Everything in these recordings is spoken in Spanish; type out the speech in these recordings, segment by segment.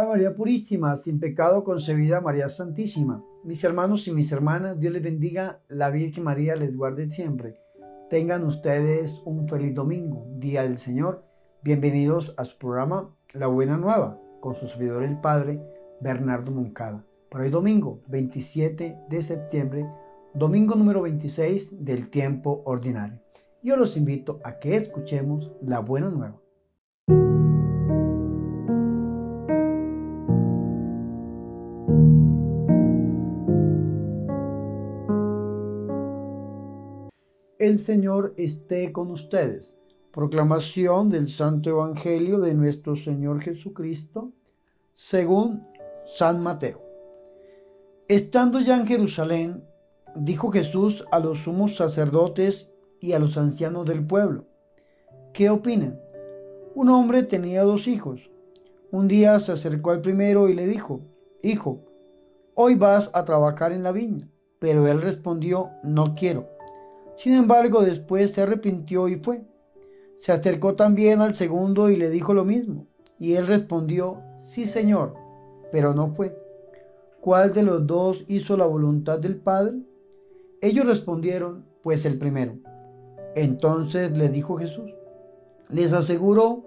Ave María Purísima, sin pecado concebida, María Santísima. Mis hermanos y mis hermanas, Dios les bendiga, la Virgen María les guarde siempre. Tengan ustedes un feliz domingo, Día del Señor. Bienvenidos a su programa La Buena Nueva, con su servidor el Padre Bernardo Moncada. Para hoy domingo, 27 de septiembre, domingo número 26 del tiempo ordinario. Yo los invito a que escuchemos La Buena Nueva. El Señor esté con ustedes. Proclamación del Santo Evangelio de nuestro Señor Jesucristo, según San Mateo. Estando ya en Jerusalén, dijo Jesús a los sumos sacerdotes y a los ancianos del pueblo: ¿qué opinan? Un hombre tenía 2 hijos. Un día se acercó al primero y le dijo: Hijo, hoy vas a trabajar en la viña. Pero él respondió: no quiero. Sin embargo, después se arrepintió y fue. Se acercó también al segundo y le dijo lo mismo. Y él respondió: sí, Señor, pero no fue. ¿Cuál de los 2 hizo la voluntad del Padre? Ellos respondieron: pues el primero. Entonces le dijo Jesús: les aseguro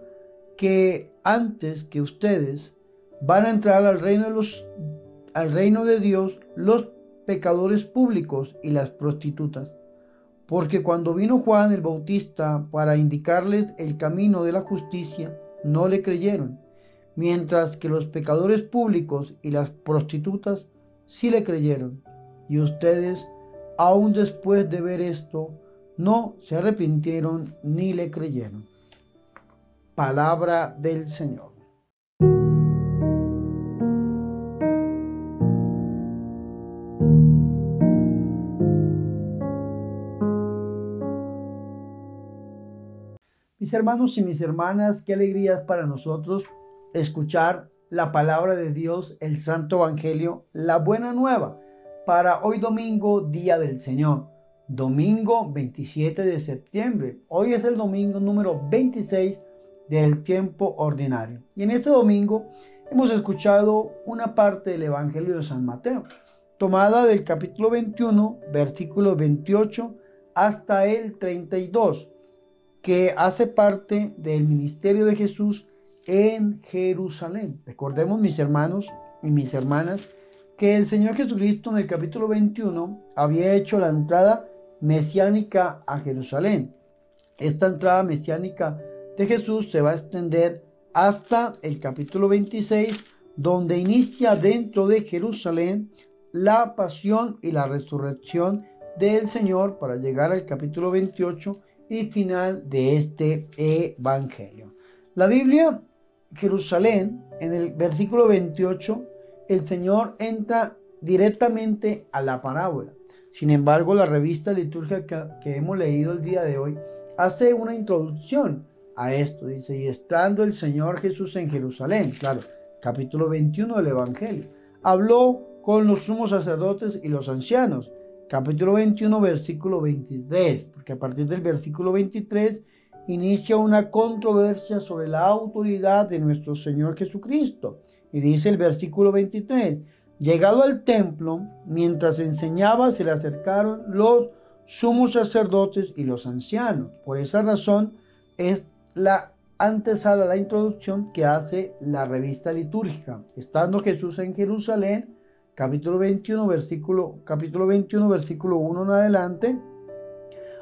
que antes que ustedes van a entrar al reino de Dios los pecadores públicos y las prostitutas. Porque cuando vino Juan el Bautista para indicarles el camino de la justicia, no le creyeron, mientras que los pecadores públicos y las prostitutas sí le creyeron. Y ustedes, aún después de ver esto, no se arrepintieron ni le creyeron. Palabra del Señor. Mis hermanos y mis hermanas, qué alegría es para nosotros escuchar la palabra de Dios, el Santo Evangelio, la Buena Nueva, para hoy domingo, Día del Señor, domingo 27 de septiembre. Hoy es el domingo número 26 del tiempo ordinario. Y en este domingo hemos escuchado una parte del Evangelio de San Mateo, tomada del capítulo 21, versículos 28 hasta el 32. Que hace parte del ministerio de Jesús en Jerusalén. Recordemos, mis hermanos y mis hermanas, que el Señor Jesucristo en el capítulo 21 había hecho la entrada mesiánica a Jerusalén. Esta entrada mesiánica de Jesús se va a extender hasta el capítulo 26, donde inicia dentro de Jerusalén la pasión y la resurrección del Señor, para llegar al capítulo 28 y final de este evangelio. La Biblia, Jerusalén, en el versículo 28, el Señor entra directamente a la parábola. Sin embargo, la revista litúrgica que hemos leído el día de hoy hace una introducción a esto. Dice: y estando el Señor Jesús en Jerusalén, claro, capítulo 21 del evangelio, habló con los sumos sacerdotes y los ancianos. Capítulo 21, versículo 23, porque a partir del versículo 23 inicia una controversia sobre la autoridad de nuestro Señor Jesucristo. Y dice el versículo 23, llegado al templo, mientras enseñaba, se le acercaron los sumos sacerdotes y los ancianos. Por esa razón es la antesala, la introducción que hace la revista litúrgica. Estando Jesús en Jerusalén, capítulo 21, versículo 1 en adelante,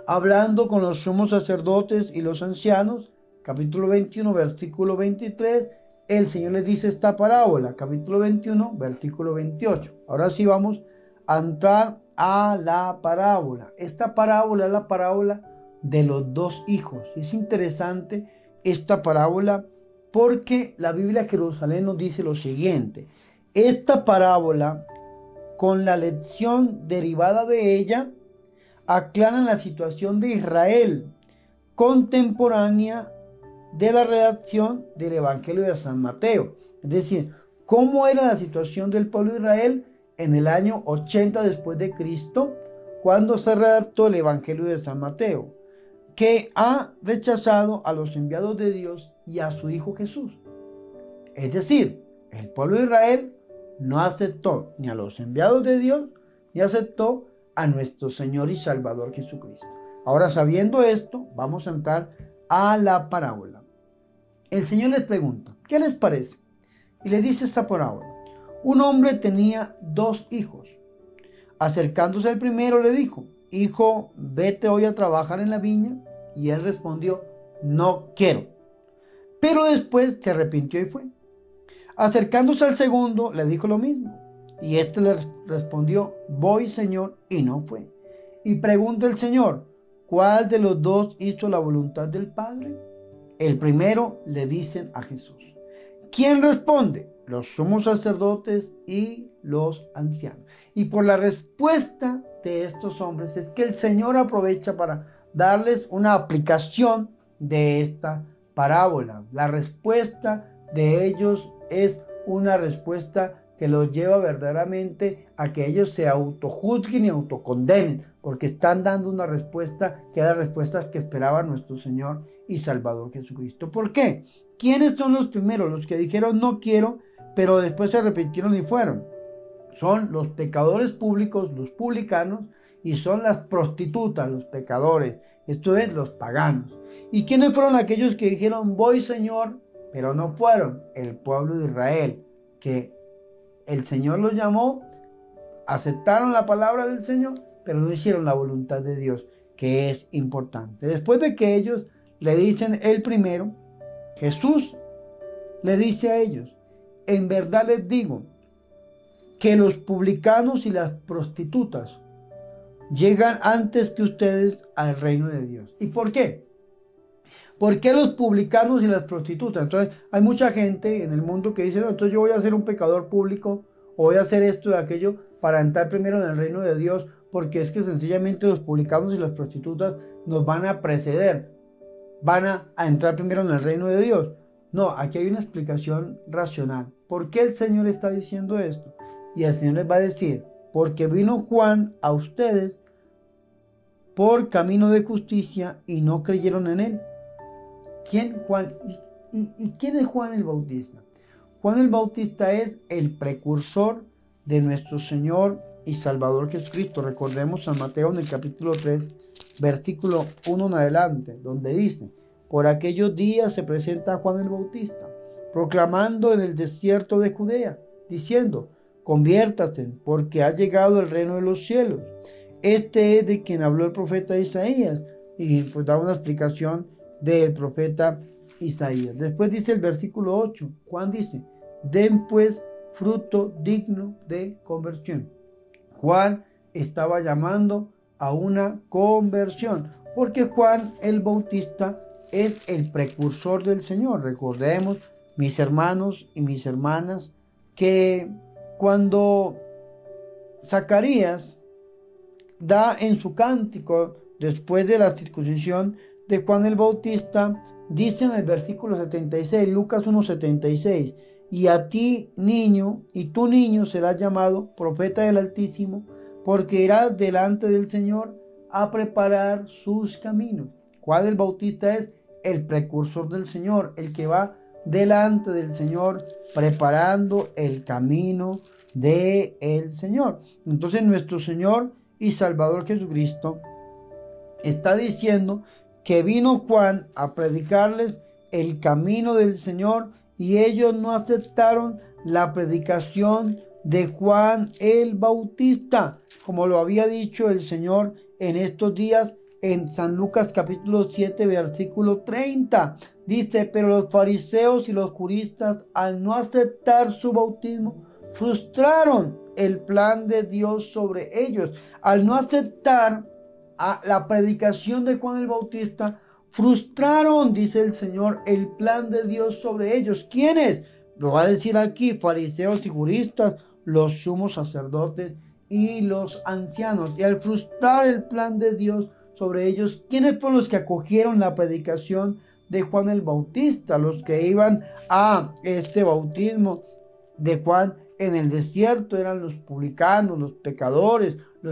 hablando con los sumos sacerdotes y los ancianos. Capítulo 21, versículo 23, el Señor les dice esta parábola. Capítulo 21, versículo 28. Ahora sí vamos a entrar a la parábola. Esta parábola es la parábola de los 2 hijos. Es interesante esta parábola porque la Biblia Jerusalén nos dice lo siguiente: esta parábola, con la lección derivada de ella, aclaran la situación de Israel contemporánea de la redacción del Evangelio de San Mateo. Es decir, cómo era la situación del pueblo de Israel en el año 80 después de Cristo, cuando se redactó el Evangelio de San Mateo, que ha rechazado a los enviados de Dios y a su Hijo Jesús. Es decir, El pueblo de Israel no aceptó ni a los enviados de Dios, ni aceptó a nuestro Señor y Salvador Jesucristo. Ahora, sabiendo esto, vamos a entrar a la parábola. El Señor les pregunta, ¿qué les parece? Y le dice esta parábola. Un hombre tenía 2 hijos. Acercándose al primero le dijo, hijo, vete hoy a trabajar en la viña. Y él respondió, no quiero. Pero después se arrepintió y fue. Acercándose al segundo le dijo lo mismo. Y éste le respondió, voy, Señor, y no fue. Y pregunta el Señor, ¿cuál de los 2 hizo la voluntad del Padre? El primero, le dicen a Jesús. ¿Quién responde? Los sumos sacerdotes y los ancianos. Y por la respuesta de estos hombres es que el Señor aprovecha para darles una aplicación de esta parábola. La respuesta de ellos es una respuesta que los lleva verdaderamente a que ellos se autojuzguen y autocondenen, porque están dando una respuesta que es la respuesta que esperaba nuestro Señor y Salvador Jesucristo. ¿Por qué? ¿Quiénes son los primeros? Los que dijeron no quiero, pero después se arrepintieron y fueron. Son los pecadores públicos, los publicanos, y son las prostitutas, los pecadores, esto es, los paganos. ¿Y quiénes fueron aquellos que dijeron voy, Señor, pero no fueron? El pueblo de Israel, que el Señor los llamó, aceptaron la palabra del Señor, pero no hicieron la voluntad de Dios, que es importante. Después de que ellos le dicen el primero, Jesús le dice a ellos, en verdad les digo que los publicanos y las prostitutas llegan antes que ustedes al reino de Dios. ¿Y por qué? ¿Por qué los publicanos y las prostitutas? Entonces, hay mucha gente en el mundo que dice, no, entonces yo voy a ser un pecador público o voy a hacer esto y aquello para entrar primero en el reino de Dios, porque es que sencillamente los publicanos y las prostitutas nos van a preceder, van a entrar primero en el reino de Dios. No, aquí hay una explicación racional. ¿Por qué el Señor está diciendo esto? Y el Señor les va a decir, porque vino Juan a ustedes por camino de justicia y no creyeron en él. ¿Quién? Juan. ¿Y quién es Juan el Bautista? Juan el Bautista es el precursor de nuestro Señor y Salvador Jesucristo. Recordemos a Mateo en el capítulo 3, versículo 1 en adelante, donde dice, por aquellos días se presenta Juan el Bautista, proclamando en el desierto de Judea, diciendo, conviértase, porque ha llegado el reino de los cielos. Este es de quien habló el profeta Isaías. Y pues da una explicación del profeta Isaías. Después dice el versículo 8, Juan dice, den pues fruto digno de conversión. Juan estaba llamando a una conversión, porque Juan el Bautista es el precursor del Señor. Recordemos, mis hermanos y mis hermanas, que cuando Zacarías da en su cántico, después de la circuncisión de Juan el Bautista, dice en el versículo 76, Lucas 1:76, y a ti, niño, y tu niño serás llamado profeta del Altísimo, porque irás delante del Señor a preparar sus caminos. Juan el Bautista es el precursor del Señor, el que va delante del Señor preparando el camino del Señor. Entonces nuestro Señor y Salvador Jesucristo está diciendo que vino Juan a predicarles el camino del Señor y ellos no aceptaron la predicación de Juan el Bautista, como lo había dicho el Señor en estos días en San Lucas capítulo 7 versículo 30. Dice, pero los fariseos y los juristas, al no aceptar su bautismo, frustraron el plan de Dios sobre ellos. Al no aceptar la predicación de Juan el Bautista, frustraron, dice el Señor, el plan de Dios sobre ellos. ¿Quiénes? Lo va a decir aquí, fariseos y juristas, los sumos sacerdotes y los ancianos. Y al frustrar el plan de Dios sobre ellos, ¿quiénes fueron los que acogieron la predicación de Juan el Bautista? Los que iban a este bautismo de Juan en el desierto eran los publicanos, los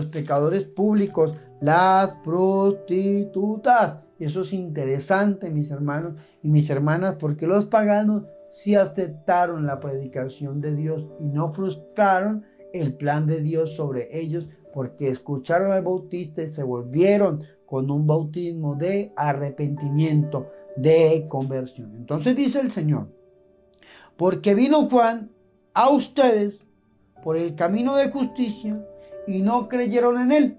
pecadores públicos, las prostitutas. Eso es interesante, mis hermanos y mis hermanas, porque los paganos sí aceptaron la predicación de Dios y no frustraron el plan de Dios sobre ellos, porque escucharon al Bautista y se volvieron con un bautismo de arrepentimiento, de conversión. Entonces dice el Señor: porque vino Juan a ustedes por el camino de justicia y no creyeron en él,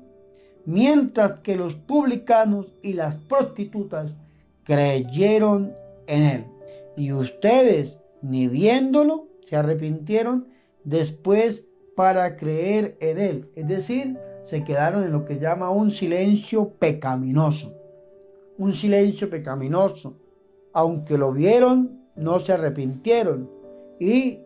mientras que los publicanos y las prostitutas creyeron en él. Y ustedes, ni viéndolo, se arrepintieron después para creer en él. Es decir, se quedaron en lo que llama un silencio pecaminoso. Un silencio pecaminoso. Aunque lo vieron, no se arrepintieron y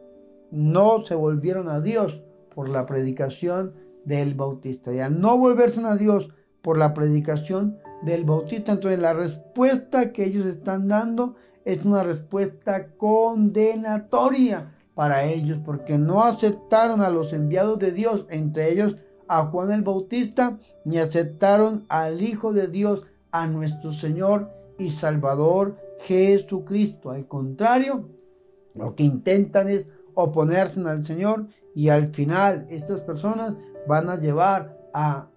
no se volvieron a Dios por la predicación del Bautista. Y al no volverse a Dios por la predicación del Bautista, entonces la respuesta que ellos están dando es una respuesta condenatoria para ellos, porque no aceptaron a los enviados de Dios, entre ellos a Juan el Bautista, ni aceptaron al Hijo de Dios, a nuestro Señor y Salvador Jesucristo. Al contrario, lo que intentan es oponerse al Señor, y al final estas personas van a llevar a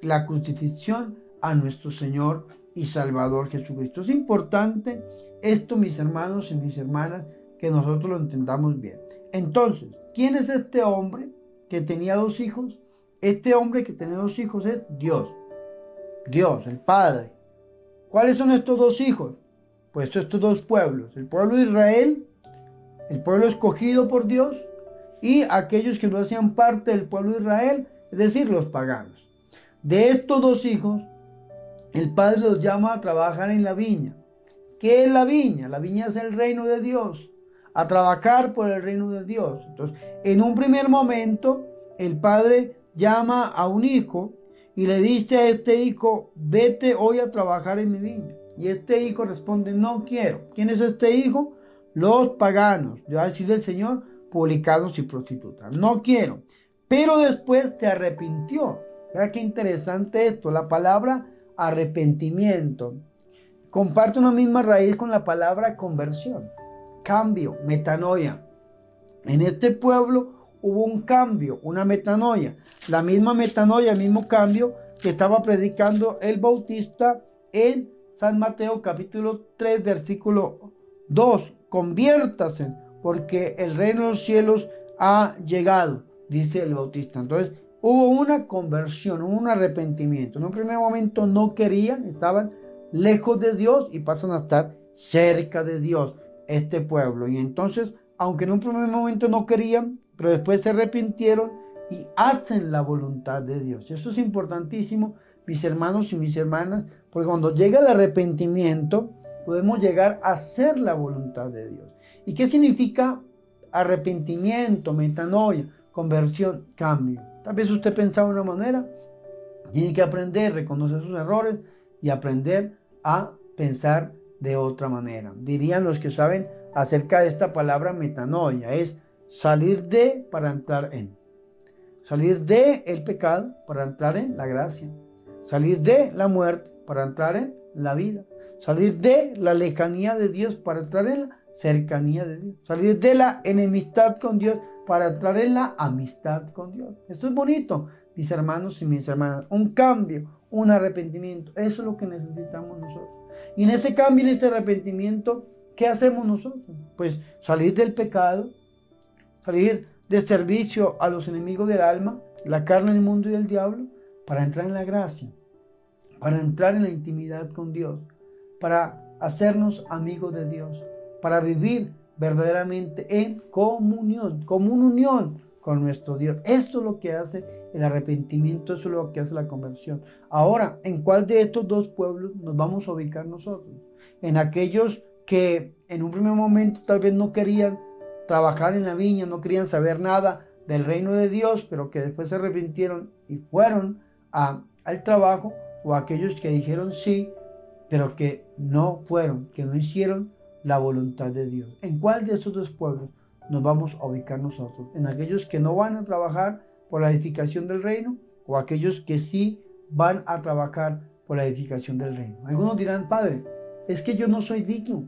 la crucifixión a nuestro Señor y Salvador Jesucristo. Es importante esto, mis hermanos y mis hermanas, que nosotros lo entendamos bien. Entonces, ¿quién es este hombre que tenía 2 hijos? Este hombre que tenía 2 hijos es Dios. Dios, el Padre. ¿Cuáles son estos 2 hijos? Pues estos 2 pueblos. El pueblo de Israel, el pueblo escogido por Dios, y aquellos que no hacían parte del pueblo de Israel, es decir, los paganos. De estos 2 hijos, el Padre los llama a trabajar en la viña. ¿Qué es la viña? La viña es el reino de Dios, a trabajar por el reino de Dios. Entonces, en un primer momento, el Padre llama a un hijo y le dice a este hijo: vete hoy a trabajar en mi viña. Y este hijo responde: no quiero. ¿Quién es este hijo? Los paganos, va a decir el Señor, publicanos y prostitutas. No quiero. Pero después se arrepintió. Vea qué interesante esto. La palabra arrepentimiento comparte una misma raíz con la palabra conversión, cambio, metanoia. En este pueblo hubo un cambio, una metanoia. La misma metanoia, el mismo cambio que estaba predicando el Bautista en San Mateo capítulo 3, versículo 2. Conviértase, porque el reino de los cielos ha llegado, dice el Bautista. Entonces, hubo una conversión, un arrepentimiento. En un primer momento no querían, estaban lejos de Dios y pasan a estar cerca de Dios, este pueblo. Y entonces, aunque en un primer momento no querían, pero después se arrepintieron y hacen la voluntad de Dios. Eso es importantísimo, mis hermanos y mis hermanas, porque cuando llega el arrepentimiento, podemos llegar a hacer la voluntad de Dios. ¿Y qué significa arrepentimiento, metanoia, conversión, cambio? Tal vez usted pensaba de una manera, tiene que aprender a reconocer sus errores y aprender a pensar de otra manera. Dirían los que saben acerca de esta palabra metanoia, es salir de para entrar en. Salir de el pecado para entrar en la gracia. Salir de la muerte para entrar en la vida. Salir de la lejanía de Dios para entrar en la cercanía de Dios. Salir de la enemistad con Dios para entrar en la amistad con Dios. Esto es bonito, mis hermanos y mis hermanas. Un cambio, un arrepentimiento. Eso es lo que necesitamos nosotros. Y en ese cambio, en ese arrepentimiento, ¿qué hacemos nosotros? Pues salir del pecado, salir de servicio a los enemigos del alma, la carne, el mundo y el diablo, para entrar en la gracia, para entrar en la intimidad con Dios, para hacernos amigos de Dios, para vivir verdaderamente en comunión, unión con nuestro Dios. Esto es lo que hace el arrepentimiento, eso es lo que hace la conversión. Ahora, ¿en cuál de estos 2 pueblos nos vamos a ubicar nosotros? En aquellos que en un primer momento tal vez no querían trabajar en la viña, no querían saber nada del reino de Dios, pero que después se arrepintieron y fueron al trabajo, o aquellos que dijeron sí, pero que no fueron, que no hicieron la voluntad de Dios. ¿En cuál de esos 2 pueblos nos vamos a ubicar nosotros? ¿En aquellos que no van a trabajar por la edificación del reino, o aquellos que sí van a trabajar por la edificación del reino? Algunos dirán: Padre, es que yo no soy digno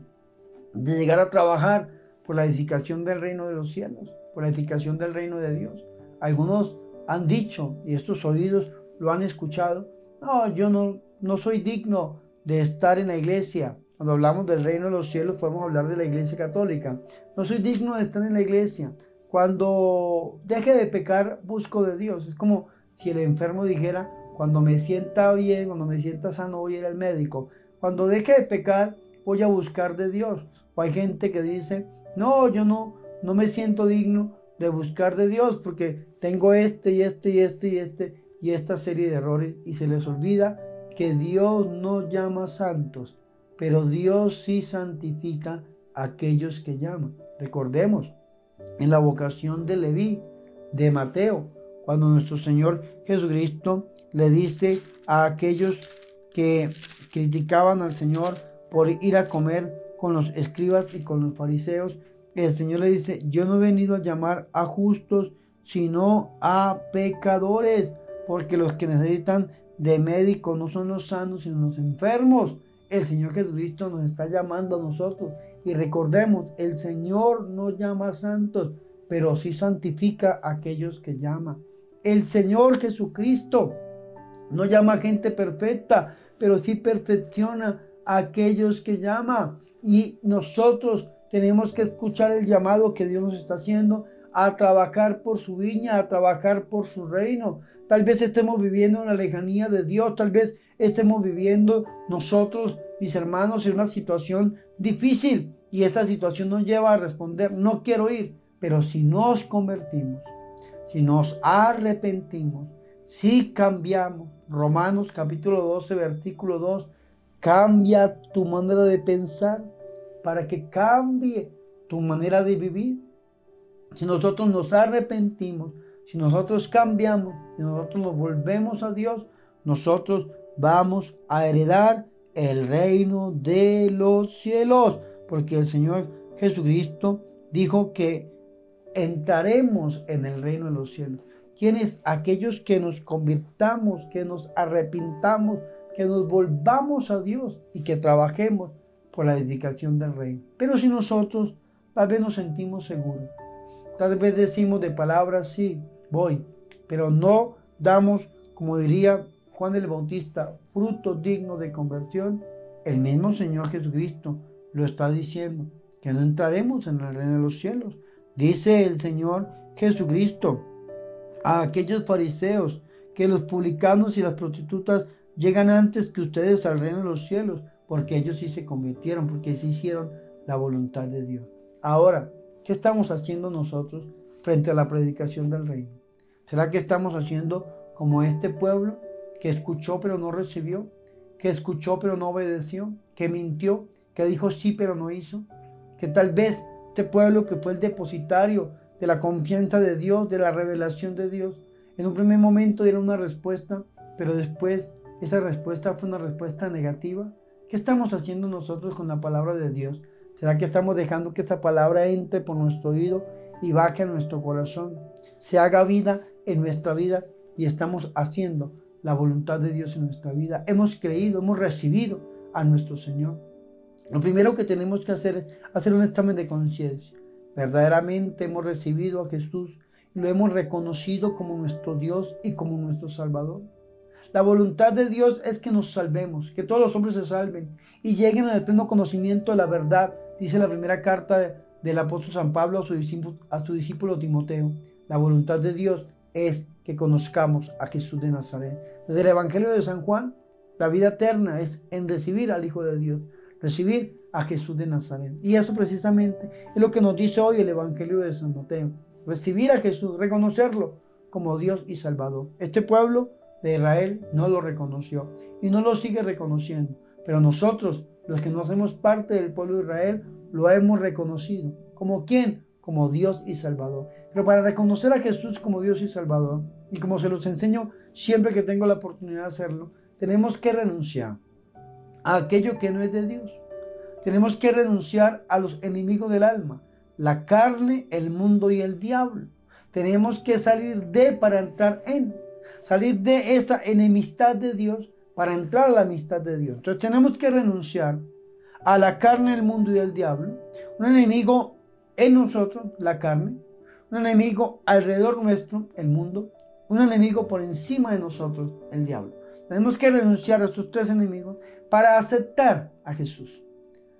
de llegar a trabajar por la edificación del reino de los cielos, por la edificación del reino de Dios. Algunos han dicho, y estos oídos lo han escuchado, no, yo no soy digno de estar en la iglesia. Cuando hablamos del reino de los cielos podemos hablar de la iglesia católica. No soy digno de estar en la iglesia. Cuando deje de pecar, busco de Dios. Es como si el enfermo dijera, cuando me sienta bien, cuando me sienta sano, voy a ir al médico. Cuando deje de pecar, voy a buscar de Dios. O hay gente que dice, no, yo no me siento digno de buscar de Dios porque tengo y esta serie de errores, y se les olvida que Dios no llama santos, pero Dios sí santifica a aquellos que llaman. Recordemos en la vocación de Leví, de Mateo, cuando nuestro Señor Jesucristo le dice a aquellos que criticaban al Señor por ir a comer con los escribas y con los fariseos, el Señor le dice, yo no he venido a llamar a justos, sino a pecadores, porque los que necesitan de médico no son los sanos, sino los enfermos. El Señor Jesucristo nos está llamando a nosotros. Y recordemos, el Señor no llama a santos, pero sí santifica a aquellos que llama. El Señor Jesucristo no llama a gente perfecta, pero sí perfecciona a aquellos que llama. Y nosotros tenemos que escuchar el llamado que Dios nos está haciendo a trabajar por su viña, a trabajar por su reino. Tal vez estemos viviendo en la lejanía de Dios, tal vez estemos viviendo nosotros, mis hermanos, en una situación difícil, y esa situación nos lleva a responder, no quiero ir. Pero si nos convertimos, si nos arrepentimos, si cambiamos, Romanos capítulo 12, versículo 2, cambia tu manera de pensar para que cambie tu manera de vivir. Si nosotros nos arrepentimos, si nosotros cambiamos, si nosotros nos volvemos a Dios, nosotros vamos a heredar el reino de los cielos, porque el Señor Jesucristo dijo que entraremos en el reino de los cielos. ¿Quiénes? Aquellos que nos convirtamos, que nos arrepintamos, que nos volvamos a Dios y que trabajemos por la edificación del reino. Pero si nosotros tal vez nos sentimos seguros, tal vez decimos de palabras, sí, voy, pero no damos, como diría Juan el Bautista, frutos dignos de conversión, el mismo Señor Jesucristo lo está diciendo, que no entraremos en el reino de los cielos. Dice el Señor Jesucristo a aquellos fariseos que los publicanos y las prostitutas llegan antes que ustedes al reino de los cielos, porque ellos sí se convirtieron, porque sí hicieron la voluntad de Dios. Ahora, ¿qué estamos haciendo nosotros frente a la predicación del reino? ¿Será que estamos haciendo como este pueblo que escuchó pero no recibió, que escuchó pero no obedeció, que mintió, que dijo sí pero no hizo? Que tal vez este pueblo que fue el depositario de la confianza de Dios, de la revelación de Dios, en un primer momento dieron una respuesta, pero después esa respuesta fue una respuesta negativa. ¿Qué estamos haciendo nosotros con la palabra de Dios? ¿Será que estamos dejando que esta palabra entre por nuestro oído y baje a nuestro corazón, se haga vida en nuestra vida, y estamos haciendo la voluntad de Dios en nuestra vida? Hemos creído, hemos recibido a nuestro Señor. Lo primero que tenemos que hacer es hacer un examen de conciencia. Verdaderamente hemos recibido a Jesús y lo hemos reconocido como nuestro Dios y como nuestro Salvador. La voluntad de Dios es que nos salvemos, que todos los hombres se salven y lleguen al pleno conocimiento de la verdad, dice la primera carta del apóstol San Pablo a su discípulo Timoteo. La voluntad de Dios es que conozcamos a Jesús de Nazaret. Desde el Evangelio de San Juan, la vida eterna es en recibir al Hijo de Dios, recibir a Jesús de Nazaret. Y eso precisamente es lo que nos dice hoy el Evangelio de San Mateo. Recibir a Jesús, reconocerlo como Dios y Salvador. Este pueblo de Israel no lo reconoció y no lo sigue reconociendo. Pero nosotros, los que no hacemos parte del pueblo de Israel, lo hemos reconocido. ¿Como quién? Como Dios y Salvador. Pero para reconocer a Jesús como Dios y Salvador, y como se los enseño siempre que tengo la oportunidad de hacerlo, tenemos que renunciar a aquello que no es de Dios. Tenemos que renunciar a los enemigos del alma, la carne, el mundo y el diablo. Tenemos que salir de para entrar en. Salir de esa enemistad de Dios para entrar a la amistad de Dios. Entonces tenemos que renunciar a la carne, el mundo y el diablo. Un enemigo en nosotros, la carne, un enemigo alrededor nuestro, el mundo, un enemigo por encima de nosotros, el diablo. Tenemos que renunciar a estos tres enemigos para aceptar a Jesús,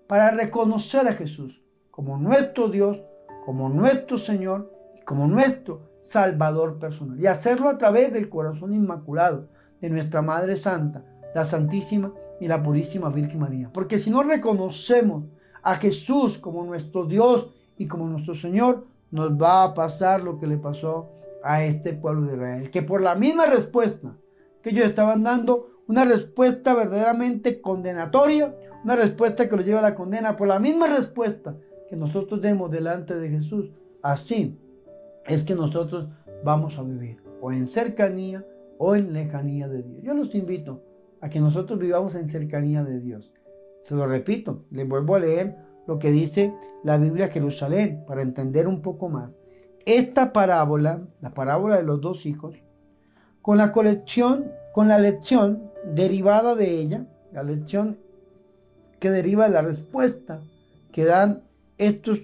para reconocer a Jesús como nuestro Dios, como nuestro Señor y como nuestro Salvador personal. Y hacerlo a través del corazón inmaculado de nuestra Madre Santa, la Santísima y la Purísima Virgen María. Porque si no reconocemos a Jesús como nuestro Dios y como nuestro Señor, nos va a pasar lo que le pasó a este pueblo de Israel, que por la misma respuesta que ellos estaban dando, una respuesta verdaderamente condenatoria, una respuesta que los lleva a la condena, por la misma respuesta que nosotros demos delante de Jesús, así es que nosotros vamos a vivir, o en cercanía o en lejanía de Dios. Yo los invito a que nosotros vivamos en cercanía de Dios. Se lo repito, les vuelvo a leer lo que dice la Biblia Jerusalén para entender un poco más. Esta parábola, la parábola de los dos hijos, con la lección derivada de ella, la lección que deriva de la respuesta que dan estos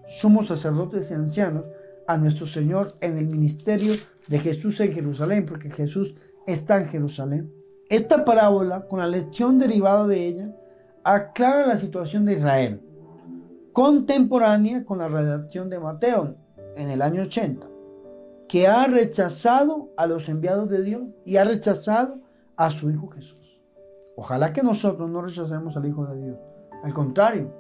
sumos sacerdotes y ancianos a nuestro Señor en el ministerio de Jesús en Jerusalén, porque Jesús está en Jerusalén. Esta parábola, con la lección derivada de ella, aclara la situación de Israel, contemporánea con la redacción de Mateo en el año 80, que ha rechazado a los enviados de Dios y ha rechazado a su Hijo Jesús. Ojalá que nosotros no rechacemos al Hijo de Dios. Al contrario,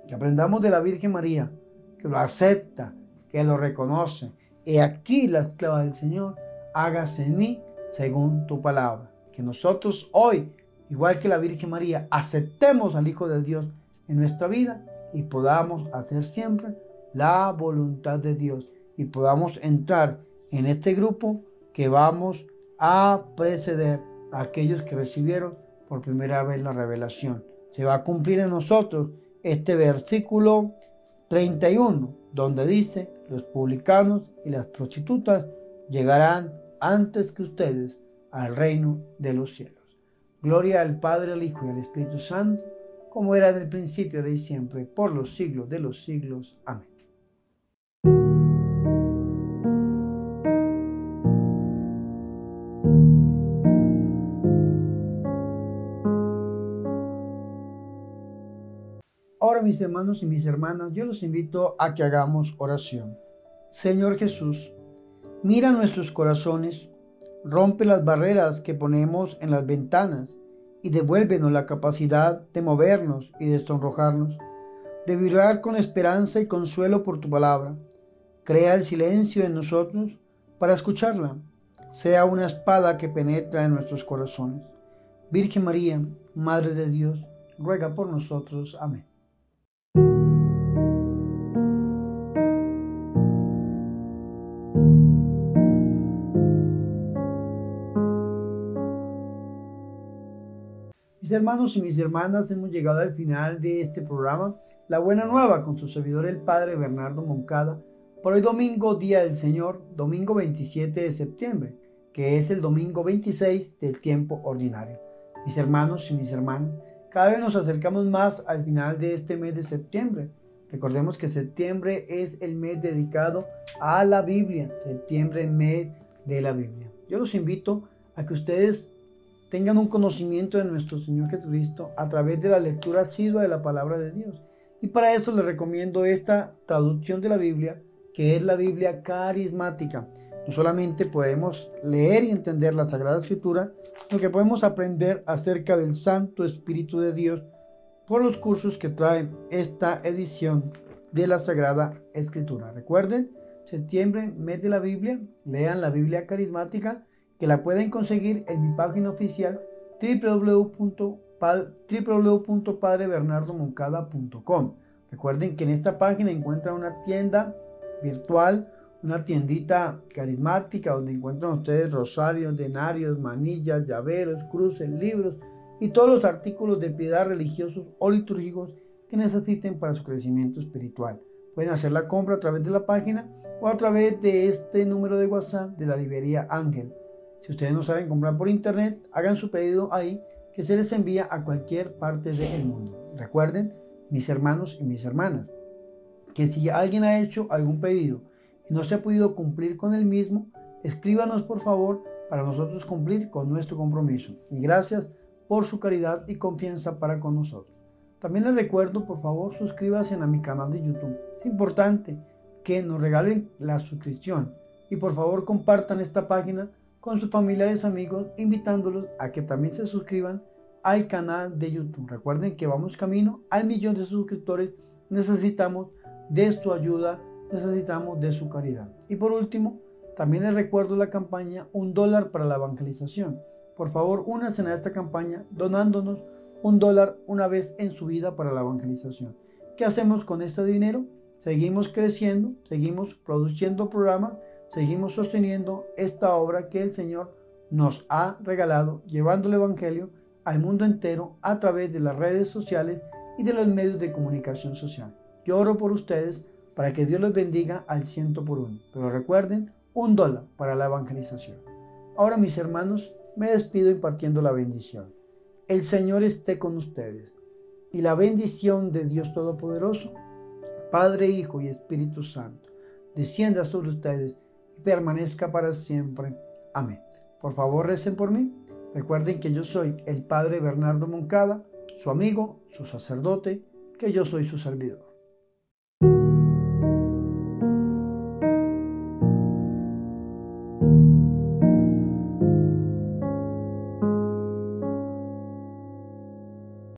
que aprendamos de la Virgen María, que lo acepta, que lo reconoce. Y aquí la esclava del Señor, hágase en mí según tu palabra. Que nosotros hoy, igual que la Virgen María, aceptemos al Hijo de Dios en nuestra vida y podamos hacer siempre la voluntad de Dios y podamos entrar en este grupo que vamos a preceder a aquellos que recibieron por primera vez la revelación. Se va a cumplir en nosotros este versículo 31, donde dice: los publicanos y las prostitutas llegarán antes que ustedes al reino de los cielos. Gloria al Padre, al Hijo y al Espíritu Santo, como era en el principio, ahora y siempre, por los siglos de los siglos. Amén. Ahora, mis hermanos y mis hermanas, yo los invito a que hagamos oración. Señor Jesús, mira nuestros corazones, rompe las barreras que ponemos en las ventanas y devuélvenos la capacidad de movernos y de sonrojarnos, de vibrar con esperanza y consuelo por tu palabra. Crea el silencio en nosotros para escucharla. Sea una espada que penetra en nuestros corazones. Virgen María, Madre de Dios, ruega por nosotros. Amén. Mis hermanos y mis hermanas, hemos llegado al final de este programa, La Buena Nueva, con su servidor el Padre Bernardo Moncada, por hoy domingo, Día del Señor, domingo 27 de septiembre, que es el domingo 26 del tiempo ordinario. Mis hermanos y mis hermanas, cada vez nos acercamos más al final de este mes de septiembre. Recordemos que septiembre es el mes dedicado a la Biblia, septiembre, mes de la Biblia. Yo los invito a que ustedes tengan un conocimiento de nuestro Señor Jesucristo a través de la lectura asidua de la palabra de Dios. Y para eso les recomiendo esta traducción de la Biblia, que es la Biblia carismática. No solamente podemos leer y entender la Sagrada Escritura, sino que podemos aprender acerca del Santo Espíritu de Dios por los cursos que trae esta edición de la Sagrada Escritura. Recuerden, septiembre, mes de la Biblia, lean la Biblia carismática, que la pueden conseguir en mi página oficial www.padrebernardomoncada.com. Recuerden que en esta página encuentran una tienda virtual, una tiendita carismática donde encuentran ustedes rosarios, denarios, manillas, llaveros, cruces, libros y todos los artículos de piedad religiosos o litúrgicos que necesiten para su crecimiento espiritual. Pueden hacer la compra a través de la página o a través de este número de WhatsApp de la librería Ángel. Si ustedes no saben comprar por internet, hagan su pedido ahí, que se les envía a cualquier parte del mundo. Recuerden, mis hermanos y mis hermanas, que si alguien ha hecho algún pedido y no se ha podido cumplir con el mismo, escríbanos por favor para nosotros cumplir con nuestro compromiso. Y gracias por su caridad y confianza para con nosotros. También les recuerdo, por favor, suscríbanse a mi canal de YouTube. Es importante que nos regalen la suscripción y por favor compartan esta página con sus familiares amigos, invitándolos a que también se suscriban al canal de YouTube. Recuerden que vamos camino al 1.000.000 de suscriptores. Necesitamos de su ayuda, necesitamos de su caridad. Y por último, también les recuerdo la campaña $1 para la evangelización. Por favor, únanse a esta campaña donándonos $1 una vez en su vida para la evangelización. ¿Qué hacemos con este dinero? Seguimos creciendo, seguimos produciendo programas, seguimos sosteniendo esta obra que el Señor nos ha regalado, llevando el Evangelio al mundo entero a través de las redes sociales y de los medios de comunicación social. Yo oro por ustedes para que Dios los bendiga al 100 por 1. Pero recuerden, $1 para la evangelización. Ahora, mis hermanos, me despido impartiendo la bendición. El Señor esté con ustedes y la bendición de Dios Todopoderoso, Padre, Hijo y Espíritu Santo, descienda sobre ustedes y permanezca para siempre. Amén. Por favor, recen por mí. Recuerden que yo soy el Padre Bernardo Moncada, su amigo, su sacerdote, que yo soy su servidor.